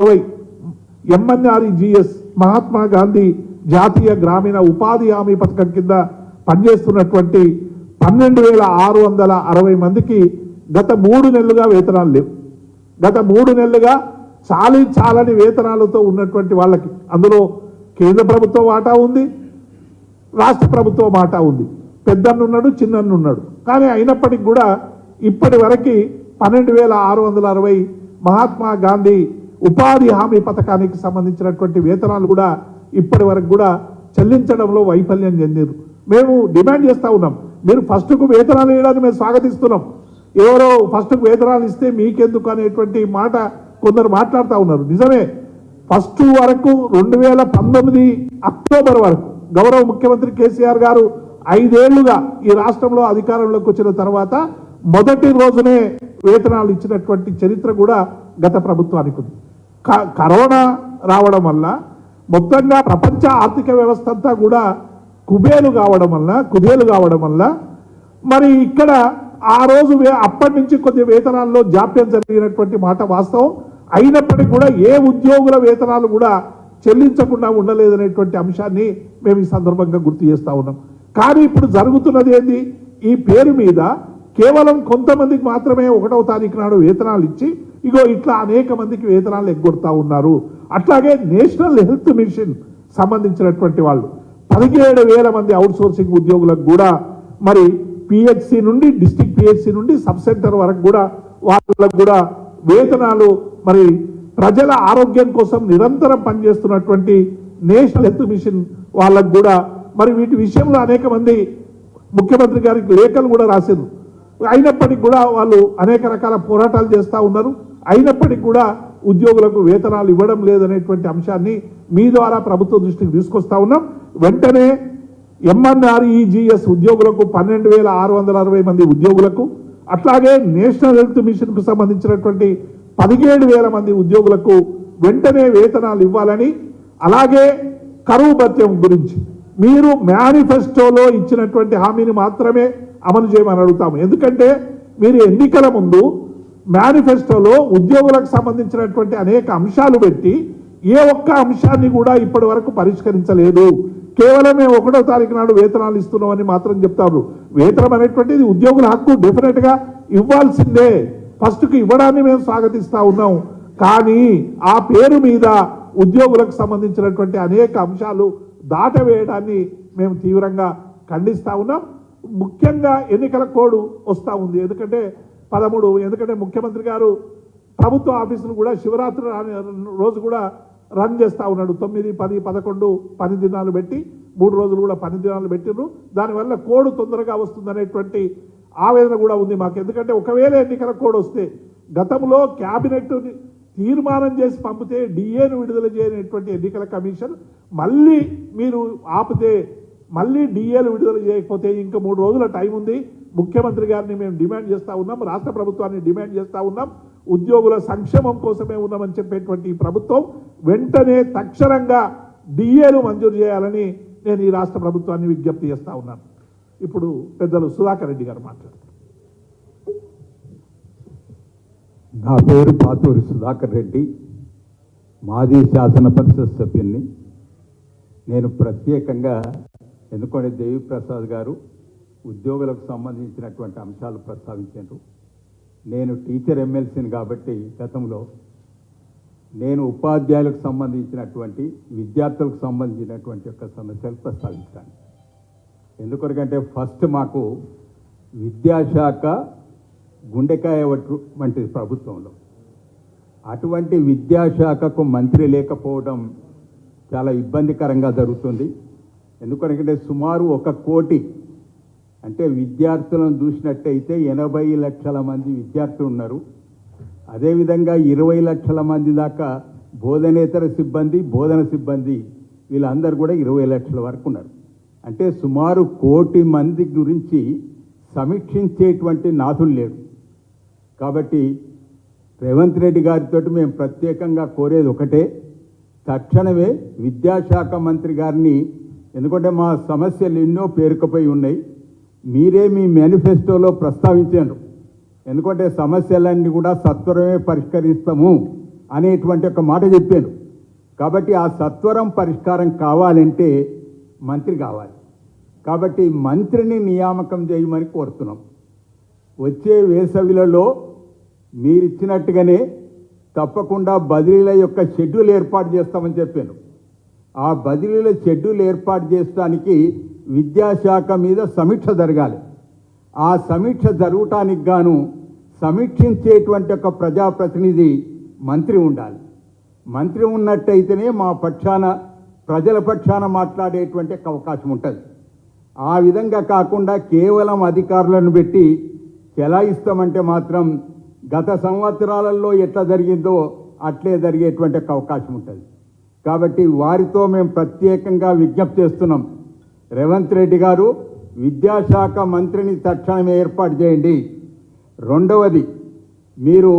MNREGS Mahatma Gandhi జాతీయ గ్రామీణ ఉపాధి హామీ పథకం కింద పనిచేస్తున్నటువంటి 12,660 మందికి గత 3 నెలలుగా వేతనాలు లేవు. గత 3 నెలలుగా చాలని వేతనాలతో ఉన్నటువంటి వాళ్ళకి అందులో కేంద్ర ప్రభుత్వం వాటా ఉంది, రాష్ట్ర ప్రభుత్వం వాటా ఉంది. పెద్దన్నున్నాడు, చిన్నన్నున్నాడు. కానీ అయినప్పటికీ కూడా ఇప్పటి వరకు 12,660 మహాత్మా గాంధీ ఉపాధి హామీ పథకానికి సంబంధించినటువంటి వేతనాలు కూడా ఇప్పటి వరకు కూడా చెల్లించడంలో వైఫల్యం చెందారు. మేము డిమాండ్ చేస్తూ ఉన్నాం, మీరు ఫస్ట్కు వేతనాలు వేయడానికి మేము స్వాగతిస్తున్నాం. ఎవరో ఫస్ట్కు వేతనాలు ఇస్తే మీకెందుకు అనేటువంటి మాట కొందరు మాట్లాడుతూ ఉన్నారు. నిజమే, ఫస్ట్ వరకు 2019 అక్టోబర్ వరకు గౌరవ ముఖ్యమంత్రి కేసీఆర్ గారు 5 ఏళ్లుగా ఈ రాష్ట్రంలో అధికారంలోకి వచ్చిన తర్వాత మొదటి రోజునే వేతనాలు ఇచ్చినటువంటి చరిత్ర కూడా గత ప్రభుత్వానికి ఉంది. కరోనా రావడం వల్ల మొత్తంగా ప్రపంచ ఆర్థిక వ్యవస్థ అంతా కూడా కుదేలు కావడం వల్ల మరి ఇక్కడ ఆ రోజు అప్పటి నుంచి కొద్ది వేతనాల్లో జాప్యం జరిగినటువంటి మాట వాస్తవం. అయినప్పటికీ కూడా ఏ ఉద్యోగుల వేతనాలు కూడా చెల్లించకుండా ఉండలేదనేటువంటి అంశాన్ని మేము ఈ సందర్భంగా గుర్తు చేస్తూ ఉన్నాం. కానీ ఇప్పుడు జరుగుతున్నది ఏంది, ఈ పేరు మీద కేవలం కొంతమందికి మాత్రమే 1వ తారీఖు నాడు వేతనాలు ఇచ్చి ఇగో ఇట్లా అనేక మందికి వేతనాలు ఎగ్గొడతా ఉన్నారు. అట్లాగే నేషనల్ హెల్త్ మిషన్ సంబంధించినటువంటి వాళ్ళు 17,000 మంది అవుట్సోర్సింగ్ ఉద్యోగులకు కూడా మరి పిహెచ్సి నుండి డిస్ట్రిక్ట్ పిహెచ్సి నుండి సబ్ సెంటర్ వరకు కూడా వాళ్ళకు కూడా వేతనాలు మరి ప్రజల ఆరోగ్యం కోసం నిరంతరం పనిచేస్తున్నటువంటి నేషనల్ హెల్త్ మిషన్ వాళ్ళకు కూడా మరి వీటి విషయంలో అనేక మంది ముఖ్యమంత్రి గారికి లేఖలు కూడా రాశారు. అయినప్పటికీ కూడా వాళ్ళు అనేక రకాల పోరాటాలు చేస్తూ ఉన్నారు. అయినప్పటికీ కూడా ఉద్యోగులకు వేతనాలు ఇవ్వడం లేదనేటువంటి అంశాన్ని మీ ద్వారా ప్రభుత్వ దృష్టికి తీసుకొస్తా ఉన్నాం. వెంటనే ఎంఎన్ఆర్ఈజీఎస్ ఉద్యోగులకు 12,660 మంది ఉద్యోగులకు, అట్లాగే నేషనల్ హెల్త్ మిషన్కు సంబంధించినటువంటి 17,000 మంది ఉద్యోగులకు వెంటనే వేతనాలు ఇవ్వాలని, అలాగే కరువు భత్యం గురించి మీరు మేనిఫెస్టోలో ఇచ్చినటువంటి హామీని మాత్రమే అమలు చేయమని అడుగుతాము. ఎందుకంటే మీరు ఎన్నికల ముందు మేనిఫెస్టోలో ఉద్యోగులకు సంబంధించినటువంటి అనేక అంశాలు పెట్టి ఏ ఒక్క అంశాన్ని కూడా ఇప్పటి వరకు పరిష్కరించలేదు. కేవలం మేము 1వ తారీఖు నాడు వేతనాలు ఇస్తున్నామని మాత్రం చెప్తారు. వేతనం అనేటువంటిది ఉద్యోగుల హక్కు, డెఫినెట్గా ఇవ్వాల్సిందే. ఫస్ట్కి ఇవ్వడాన్ని మేము స్వాగతిస్తూ ఉన్నాం. కానీ ఆ పేరు మీద ఉద్యోగులకు సంబంధించినటువంటి అనేక అంశాలు దాటవేయడాన్ని మేము తీవ్రంగా ఖండిస్తూ ఉన్నాం. ముఖ్యంగా ఎన్నికల కోడ్ వస్తూ ఉంది. ఎందుకంటే ముఖ్యమంత్రి గారు ప్రభుత్వ ఆఫీసులు కూడా శివరాత్రి రోజు కూడా రన్ చేస్తూ ఉన్నాడు. 9, 10, 11 పని దినాలు పెట్టి 3 రోజులు కూడా పని దినాలు పెట్టిండ్రు. దానివల్ల కోడ్ తొందరగా వస్తుందనేటువంటి ఆవేదన కూడా ఉంది మాకు. ఎందుకంటే ఒకవేళ ఎన్నికల కోడ్ వస్తే గతంలో క్యాబినెట్ తీర్మానం చేసి పంపితే డిఏను విడుదల చేయనటువంటి ఎన్నికల కమిషన్ మళ్ళీ మీరు ఆపితే మళ్ళీ డిఏలు విడుదల చేయకపోతే ఇంకా 3 రోజుల టైం ఉంది. ముఖ్యమంత్రి గారిని మేము డిమాండ్ చేస్తూ ఉన్నాం, రాష్ట్ర ప్రభుత్వాన్ని డిమాండ్ చేస్తూ ఉన్నాం. ఉద్యోగుల సంక్షేమం కోసమే ఉన్నామని చెప్పేటువంటి ప్రభుత్వం వెంటనే తక్షణంగా డిఏలు మంజూరు చేయాలని నేను ఈ రాష్ట్ర ప్రభుత్వాన్ని విజ్ఞప్తి చేస్తూ ఉన్నాను. ఇప్పుడు పెద్దలు సుధాకర్ రెడ్డి గారు మాట్లాడుతారు. నా పేరు పాతూరి సుధాకర్ రెడ్డి, మాజీ శాసన పరిషత్ సభ్యుల్ని. నేను ప్రత్యేకంగా ఎందుకంటే దేవిప్రసాద్ గారు ఉద్యోగులకు సంబంధించినటువంటి అంశాలు ప్రస్తావించారు. నేను టీచర్ ఎమ్మెల్సీని కాబట్టి గతంలో నేను ఉపాధ్యాయులకు సంబంధించినటువంటి విద్యార్థులకు సంబంధించినటువంటి యొక్క సమస్యలు ప్రస్తావించాను. ఎందుకంటే ఫస్ట్ మాకు విద్యాశాఖ గుండెకాయ వంటిది ప్రభుత్వంలో. అటువంటి విద్యాశాఖకు మంత్రి లేకపోవడం చాలా ఇబ్బందికరంగా జరుగుతుంది. ఎందుకంటే సుమారు 1 కోటి అంటే విద్యార్థులను చూసినట్టయితే 80 లక్షల మంది విద్యార్థులు ఉన్నారు. అదేవిధంగా 20 లక్షల మంది దాకా బోధనేతర సిబ్బంది, బోధన సిబ్బంది వీళ్ళందరూ కూడా 20 లక్షల వరకు ఉన్నారు. అంటే సుమారు 1 కోటి మంది గురించి సమీక్షించేటువంటి నాథులు లేడు. కాబట్టి రేవంత్ రెడ్డి గారితో మేము ప్రత్యేకంగా కోరేది ఒకటే, తక్షణమే విద్యాశాఖ మంత్రి గారిని, ఎందుకంటే మా సమస్యలు ఎన్నో పేరుకుపోయి ఉన్నాయి, మీరే మీ మేనిఫెస్టోలో ప్రస్తావించారు. ఎందుకంటే సమస్యలన్నీ కూడా సత్వరమే పరిష్కరిస్తాము, అనేటువంటి ఒక మాట చెప్పాను. కాబట్టి ఆ సత్వరం పరిష్కారం కావాలంటే మంత్రి కావాలి. కాబట్టి మంత్రిని నియామకం చేయమని కోరుతున్నాం. వచ్చే వేసవిలలో మీరు ఇచ్చినట్టుగానే తప్పకుండా బదిలీల యొక్క షెడ్యూల్ ఏర్పాటు చేస్తామని చెప్పాను. ఆ బదిలీల షెడ్యూల్ ఏర్పాటు చేయడానికి విద్యాశాఖ మీద సమీక్ష జరగాలి. ఆ సమీక్ష జరగటానికి గాను సమీక్షించేటువంటి ఒక ప్రజాప్రతినిధి మంత్రి ఉండాలి. మంత్రి ఉన్నట్టయితేనే మా పక్షాన ప్రజల పక్షాన మాట్లాడేటువంటి అవకాశం ఉంటుంది. ఆ విధంగా కాకుండా కేవలం అధికారులను పెట్టి చెలాయిస్తామంటే మాత్రం గత సంవత్సరాలలో ఎట్లా జరిగిందో అట్లే జరిగేటువంటి అవకాశం ఉంటుంది. కాబట్టి వారితో మేము ప్రత్యేకంగా విజ్ఞప్తి చేస్తున్నాం. రేవంత్ రెడ్డి గారు విద్యాశాఖ మంత్రిని తక్షణమే ఏర్పాటు చేయండి. రెండవది, మీరు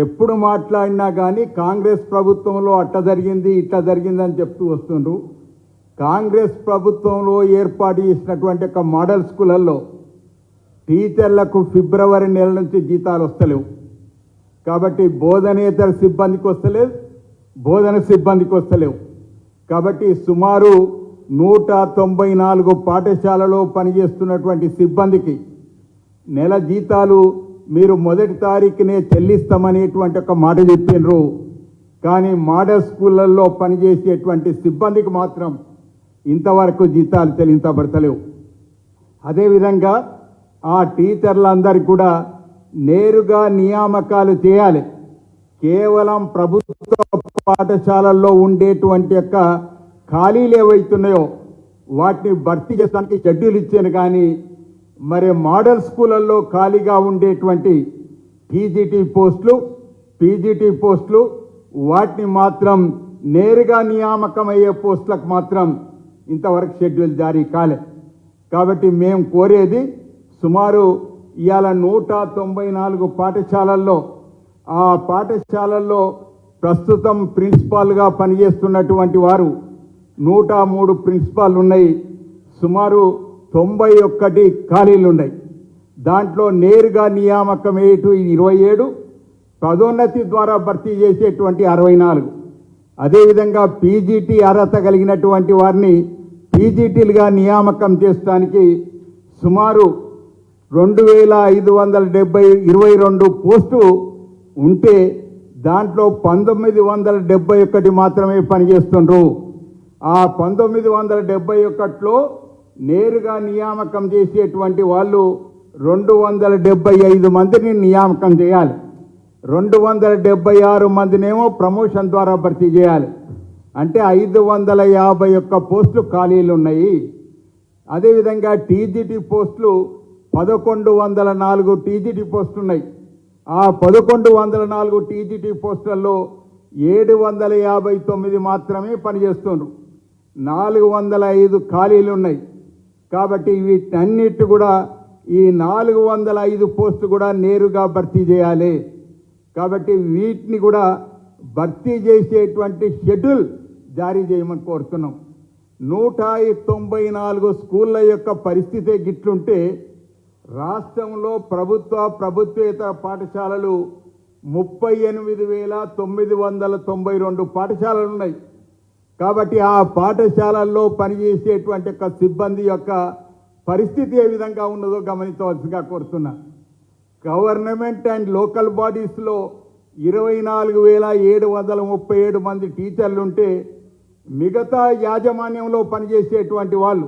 ఎప్పుడు మాట్లాడినా కానీ కాంగ్రెస్ ప్రభుత్వంలో అట్లా జరిగింది ఇట్లా జరిగిందని చెప్తూ వస్తుండ్రు. కాంగ్రెస్ ప్రభుత్వంలో ఏర్పాటు చేసినటువంటి ఒక మోడల్ స్కూళ్ళల్లో టీచర్లకు ఫిబ్రవరి నెల నుంచి జీతాలు వస్తలేవు. కాబట్టి బోధనేతర సిబ్బందికి వస్తలేదు, బోధన సిబ్బందికి వస్తలేవు. కాబట్టి సుమారు 194 పాఠశాలలో పనిచేస్తున్నటువంటి సిబ్బందికి నెల జీతాలు మీరు మొదటి తారీఖునే చెల్లిస్తామనేటువంటి ఒక మాట చెప్పినరు. కానీ మోడల్ స్కూళ్ళల్లో పనిచేసేటువంటి సిబ్బందికి మాత్రం ఇంతవరకు జీతాలు చెల్లించబడతలేవు. అదేవిధంగా ఆ టీచర్లందరికీ కూడా నేరుగా నియామకాలు చేయాలి. కేవలం ప్రభుత్వ పాఠశాలల్లో ఉండేటువంటి యొక్క ఖాళీలు ఏవైతున్నాయో వాటిని భర్తీ చేయడానికి షెడ్యూల్ ఇచ్చాను. కానీ మరి మోడల్ స్కూళ్ళల్లో ఖాళీగా ఉండేటువంటి టీజీటీ పోస్టులు, పీజీటీ పోస్టులు వాటిని మాత్రం నేరుగా నియామకం అయ్యే పోస్టులకు మాత్రం ఇంతవరకు షెడ్యూల్ జారీ కాలే. కాబట్టి మేము కోరేది సుమారు ఇవాళ 194 పాఠశాలల్లో, ఆ పాఠశాలల్లో ప్రస్తుతం ప్రిన్సిపాల్గా పనిచేస్తున్నటువంటి వారు 103 ప్రిన్సిపాల్ ఉన్నాయి. సుమారు 91 ఖాళీలు ఉన్నాయి. దాంట్లో నేరుగా నియామకం 27, పదోన్నతి ద్వారా భర్తీ చేసేటువంటి 64. అదేవిధంగా పీజీటీ అర్హత కలిగినటువంటి వారిని పీజీటీలుగా నియామకం చేయడానికి సుమారు 2522 పోస్టు ఉంటే దాంట్లో 1971 మాత్రమే పనిచేస్తుండ్రు. ఆ 1971లో నేరుగా నియామకం చేసేటువంటి వాళ్ళు 275 మందిని నియామకం చేయాలి. 276 మందినేమో ప్రమోషన్ ద్వారా భర్తీ చేయాలి. అంటే 551 పోస్టులు ఖాళీలు ఉన్నాయి. అదేవిధంగా టీజీటీ పోస్టులు 1104 టీజీటీ పోస్టులు ఉన్నాయి. ఆ 1104 టీజీటీ పోస్టులలో 759 మాత్రమే పనిచేస్తున్నారు. 405 ఖాళీలు ఉన్నాయి. కాబట్టి వీటన్నిటి కూడా ఈ 405 పోస్టులు కూడా నేరుగా భర్తీ చేయాలి. కాబట్టి వీటిని కూడా భర్తీ చేసేటువంటి షెడ్యూల్ జారీ చేయమని కోరుతున్నాం. 194 స్కూళ్ళ యొక్క పరిస్థితే గిట్లుంటే రాష్ట్రంలో ప్రభుత్వేతర పాఠశాలలు 38,992 పాఠశాలలు ఉన్నాయి. కాబట్టి ఆ పాఠశాలల్లో పనిచేసేటువంటి యొక్క సిబ్బంది యొక్క పరిస్థితి ఏ విధంగా ఉన్నదో గమనించవలసిగా కోరుతున్నా. గవర్నమెంట్ అండ్ లోకల్ బాడీస్లో 24,737 మంది టీచర్లు ఉంటే మిగతా యాజమాన్యంలో పనిచేసేటువంటి వాళ్ళు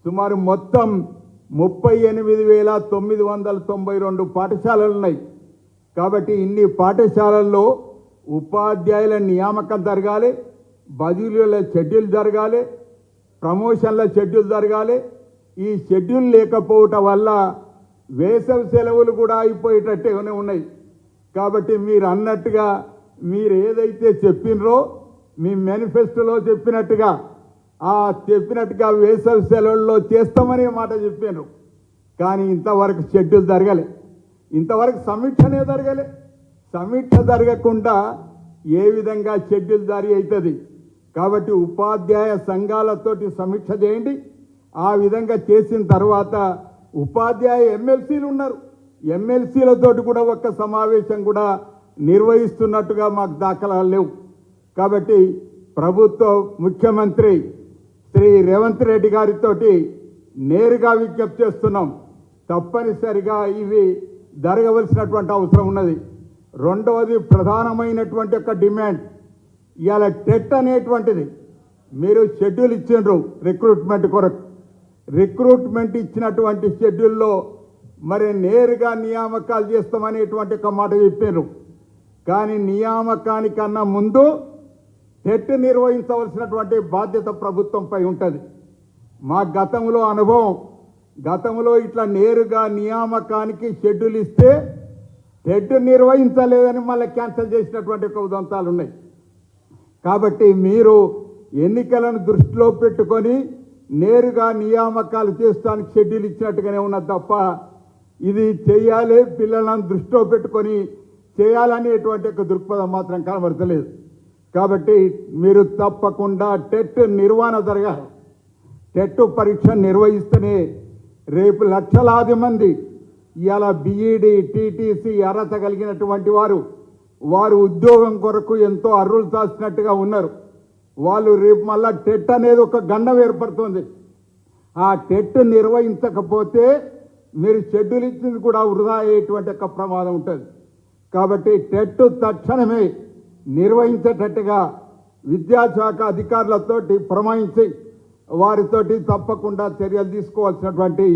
సుమారు మొత్తం 38,992 పాఠశాలలు ఉన్నాయి. కాబట్టి ఇన్ని పాఠశాలల్లో ఉపాధ్యాయుల నియామకం జరగాలి, బదిలీల షెడ్యూల్ జరగాలి, ప్రమోషన్ల షెడ్యూల్ జరగాలి. ఈ షెడ్యూల్ లేకపోవటం వల్ల వేసవి సెలవులు కూడా అయిపోయేటట్టుగానే ఉన్నాయి. కాబట్టి మీరు అన్నట్టుగా మీరు ఏదైతే చెప్పినరో మీ మేనిఫెస్టోలో చెప్పినట్టుగా వేసవి సెలవుల్లో చేస్తామనే మాట చెప్పారు. కానీ ఇంతవరకు షెడ్యూల్ జరగలే, ఇంతవరకు సమీక్షనే జరగలే. సమీక్ష జరగకుండా ఏ విధంగా షెడ్యూల్ జారీ అవుతుంది? కాబట్టి ఉపాధ్యాయ సంఘాలతోటి సమీక్ష చేయండి. ఆ విధంగా చేసిన తర్వాత ఉపాధ్యాయ ఎమ్మెల్సీలు ఉన్నారు, ఎమ్మెల్సీలతోటి కూడా ఒక్క సమావేశం కూడా నిర్వహిస్తున్నట్టుగా మాకు దాఖలాలు లేవు. కాబట్టి ప్రభుత్వ ముఖ్యమంత్రి శ్రీ రేవంత్ రెడ్డి గారితో నేరుగా విజ్ఞప్తి చేస్తున్నాం. తప్పనిసరిగా ఇవి జరగవలసినటువంటి అవసరం ఉన్నది. రెండవది ప్రధానమైనటువంటి ఒక డిమాండ్, ఇవాళ టెట్ అనేటువంటిది మీరు షెడ్యూల్ ఇచ్చిండ్రు రిక్రూట్మెంట్ కొరకు. రిక్రూట్మెంట్ ఇచ్చినటువంటి షెడ్యూల్లో మరి నేరుగా నియామకాలు చేస్తామనేటువంటి ఒక మాట చెప్పారు. కానీ నియామకానికన్నా ముందు టెట్ నిర్వహించవలసినటువంటి బాధ్యత ప్రభుత్వంపై ఉంటుంది. మా గతంలో అనుభవం, గతంలో ఇట్లా నేరుగా నియామకానికి షెడ్యూల్ ఇస్తే టెట్ నిర్వహించలేదని మళ్ళీ క్యాన్సిల్ చేసినటువంటి ఒక ఉదంతాలు ఉన్నాయి. కాబట్టి మీరు ఎన్నికలను దృష్టిలో పెట్టుకొని నేరుగా నియామకాలు చేస్తానికి షెడ్యూల్ ఇచ్చినట్టుగానే ఉన్నది తప్ప ఇది చేయాలి పిల్లలను దృష్టిలో పెట్టుకొని చేయాలనేటువంటి ఒక దృక్పథం మాత్రం కనబడతలేదు. కాబట్టి మీరు తప్పకుండా టెట్ నిర్వహణ జరగాలి. టెట్ పరీక్ష నిర్వహిస్తేనే రేపు లక్షలాది మంది ఇవాళ బీఈడి టీటీసీ అర్హత కలిగినటువంటి వారు ఉద్యోగం కొరకు ఎంతో అర్రులు చాచినట్టుగా ఉన్నారు. వాళ్ళు రేపు మళ్ళా టెట్ అనేది ఒక గండం ఏర్పడుతుంది. ఆ టెట్ నిర్వహించకపోతే మీరు షెడ్యూల్ ఇచ్చింది కూడా వృధా అయ్యేటువంటి ఒక ప్రమాదం ఉంటుంది. కాబట్టి టెట్ తక్షణమే నిర్వహించేటట్టుగా విద్యాశాఖ అధికారులతోటి ప్రమాణించి వారితోటి తప్పకుండా చర్యలు తీసుకోవాల్సినటువంటి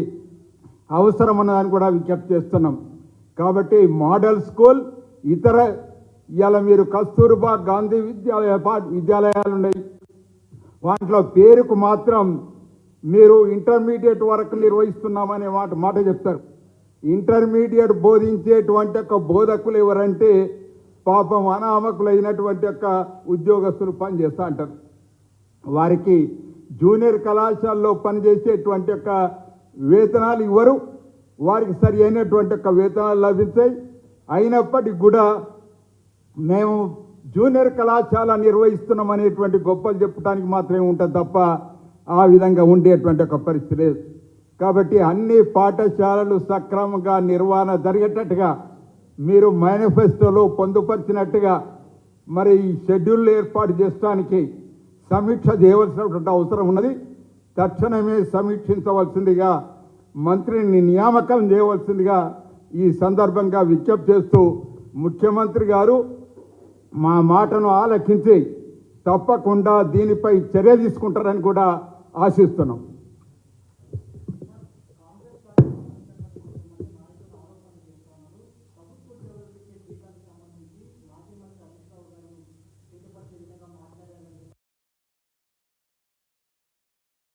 అవసరం ఉన్నదని కూడా విజ్ఞప్తి చేస్తున్నాం. కాబట్టి మోడల్ స్కూల్ ఇతర ఇవాళ మీరు కస్తూర్బా గాంధీ విద్యాలయాలు ఉన్నాయి, వాటిలో పేరుకు మాత్రం మీరు ఇంటర్మీడియట్ వరకు నిర్వహిస్తున్నామనే మాట చెప్తారు. ఇంటర్మీడియట్ బోధించేటువంటి ఒక బోధకులు ఎవరంటే పాపం అనామకులైనటువంటి యొక్క ఉద్యోగస్తులు పనిచేస్తూ అంటారు. వారికి జూనియర్ కళాశాలలో పనిచేసేటువంటి యొక్క వేతనాలు ఇవ్వరు, వారికి సరి అయినటువంటి యొక్క వేతనాలు లభించాయి. అయినప్పటికీ కూడా మేము జూనియర్ కళాశాల నిర్వహిస్తున్నాం అనేటువంటి గొప్పలు చెప్పడానికి మాత్రమే ఉంటుంది తప్ప ఆ విధంగా ఉండేటువంటి ఒక పరిస్థితి లేదు. కాబట్టి అన్ని పాఠశాలలు సక్రమంగా నిర్వహణ జరిగేటట్టుగా మీరు మేనిఫెస్టోలో పొందుపరిచినట్టుగా మరి ఈ షెడ్యూల్ ఏర్పాటు చేయడానికి సమీక్ష చేయవలసినటువంటి అవసరం ఉన్నది. తక్షణమే సమీక్షించవలసిందిగా మంత్రిని నియామకం చేయవలసిందిగా ఈ సందర్భంగా విజ్ఞప్తి చేస్తూ ముఖ్యమంత్రి గారు మా మాటను ఆలకించి తప్పకుండా దీనిపై చర్య తీసుకుంటారని కూడా ఆశిస్తున్నాం.